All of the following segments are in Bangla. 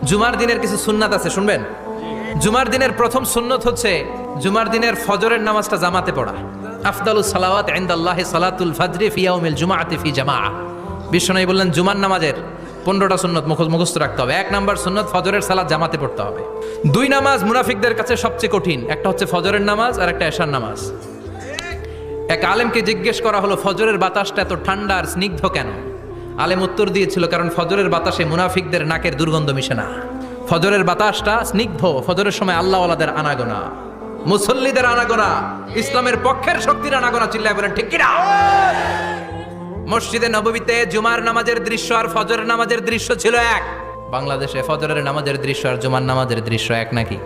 জুমার দিনের কিছু সুন্নাত আছে, শুনবেন? জুমার দিনের প্রথম সুন্নত হচ্ছে জুমার দিনের ফজরের নামাজটা জামাতে পড়া। আফদালুস সালাওয়াত ইনদাল্লাহি সালাতুল ফাজরি ফি ইয়াউমিল জুমআতি ফি জামাআ। বিশ্বনবী বললেন জুমার নামাজের 15টা সুন্নত মুখস্থ রাখতে হবে। 1 নাম্বার সুন্নত ফজরের সালাত জামাতে পড়তে হবে। 2 নামাজ মুনাফিকদের কাছে সবচেয়ে কঠিন, একটা হচ্ছে ফজরের নামাজ আর একটা এশার নামাজ। এক আলেমকে জিজ্ঞেস করা হলো ফজরের বাতাসটা এত ঠান্ডা আর স্নিগ্ধ কেন? আলেম উত্তর দিয়েছিল কারণ ফজরের বাতাসে মুনাফিকদের নাকের দুর্গন্ধ মিশে না। ফজরের বাতাসটা স্নিগ্ধ, ফজরের সময় আল্লাহওয়ালাদের আনাগোনা, মুসল্লিদের আনাগোনা, ইসলামের পক্ষের শক্তির আনাগোনা। চিল্লায় বলেন ঠিক কিনা? মসজিদে নববীতে জুমার নামাজের দৃশ্য আর ফজরের নামাজের দৃশ্য ছিল এক। বাংলাদেশে ফজরের নামাজের দৃশ্য আর জুমার নামাজের দৃশ্য এক নাকি?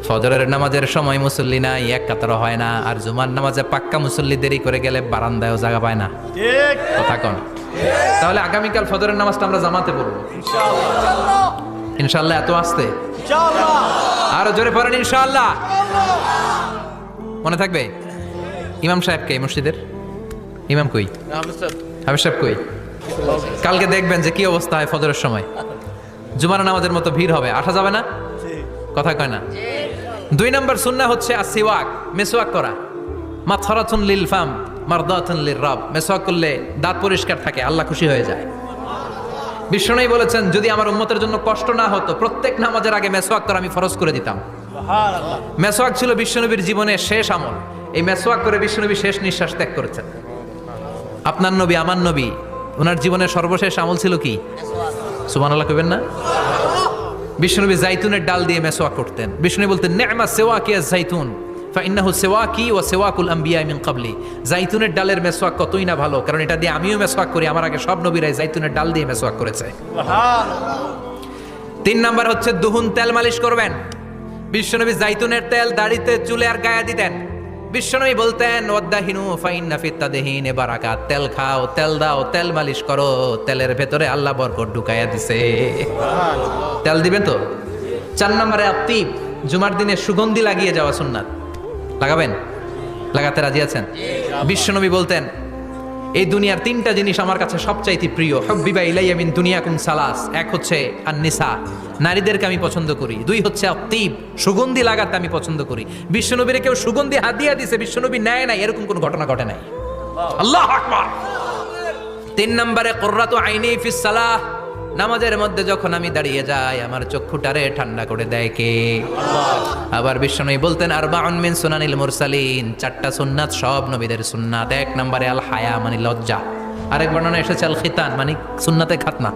ফজরের নামাজের সময় মুসল্লি নাই, এক কাতার হয় না, আর জুমার নামাজে পাক্কা মুসল্লি দেরি করে গেলে বারান্দায়ও জায়গা পায় না। কথা কোন? তাহলে আগামীকাল ফজরের নামাজটা আমরা জামাতে পড়বো ইনশাআল্লাহ। এত আসতে আরো জোরে পড়েন ইনশাআল্লাহ। মনে থাকবে? ইমাম সাহেব কে মসজিদের? ইমাম কই? হাফেজ সাহেব কই? কালকে দেখবেন যে কি অবস্থা হয় ফজরের সময়। জুমার নামাজের মতো ভিড় হবে, আসা যাবে না। কথা কয় না? 2 নাম্বার সুন্নাহ হচ্ছে আসিওয়াক, মেসওয়াক করা। মাথরাতুন লিল ফাম মারদাতুন লির রব। মেসওয়াক করলে দাঁত পরিষ্কার থাকে, আল্লাহ খুশি হয়ে যায়। বিশ্বনবী বলেছেন যদি আমার উম্মতের জন্য কষ্ট না হতো প্রত্যেক নামাজের আগে মেসওয়াক করা আমি ফরজ করে দিতাম। মেসওয়াক ছিল বিশ্বনবীর জীবনের শেষ আমল। এই মেসওয়াক করে বিশ্বনবী শেষ নিঃশ্বাস ত্যাগ করেছেন। আপনার নবী, আমার নবী, ওনার জীবনের সর্বশেষ আমল ছিল কি? সুবহানাল্লাহ কইবেন না? বিশ্বনবী জাইতুনের ডাল দিয়ে মেসওয়াক করতেন। বিশ্বনবী বলতেন নি'মা সিওয়াকি আয-যাইতুন ফাইন্নাহু সিওয়াকি ওয়া সিওয়াকুল আমবিয়া মিন ক্বাবলি। জাইতুনের ডালের মেসওয়াক কতই না ভালো, কারণ এটা দিয়ে আমিও মেসওয়াক করি, আমার আগে সব নবীরাই জাইতুনের ডাল দিয়ে মেসওয়াক করেছে। সুবহানাল্লাহ। 3 নাম্বার হচ্ছে দুহুন, তেল মালিশ করবেন। বিশ্বনবী জাইতুনের তেল দাড়িতে, চুলে আর গায়ে দিতেন। বিশ্বনবী বলতেন ওয়াদাহিনু ফাইন্না ফিত তাদহিনে বারাকাত। তেল খাও, তেল দাও, তেল মালিশ করো, তেলের ভেতরে আল্লাহ বরকত ঢুকাইয়া দিছে। সুবহানাল্লাহ। তেল দিবেন তো? 4 নম্বরে আত্তিব, জুমার দিনে সুগন্ধি লাগিয়ে যাওয়া সুন্নাত। লাগাবেন? লাগাতে রাজি আছেন? বিশ্বনবী বলতেন এই দুনিয়ার 3টা জিনিস আমার কাছে সবচাইতে প্রিয়। হুব্বিবা ইলাইয়া মিন দুনিয়াকুম সালাস। 1 হচ্ছে আন-নিসা, নারীদেরকে আমি পছন্দ করি। 2 হচ্ছে আত্তিব, সুগন্ধি লাগাতে আমি পছন্দ করি। বিশ্বনবীরে কেউ সুগন্ধি হাদিয়া দিয়েছে, বিশ্বনবী নেয় নাই, এরকম কোনো ঘটনা ঘটে নাই। আল্লাহু আকবার। 3 নম্বরে কুররাতু আইনি ফিস সালাহ। নামাজের মধ্যে যখন আমি দাঁড়িয়ে যাই আমার চক্ষুটারে ঠান্ডা করে দেয় কে? আল্লাহ। আবার বিশ্বনবী বলতেন আরবাউন মিন সুনানিল মুরসালিন। 4টা সুন্নাত সব নবীদের সুন্নাত। 1 নম্বরে আল হায়া মানে লজ্জা। আরেক বর্ণনা এসেছে আল খিতান মানে সুন্নাতে খাতনা।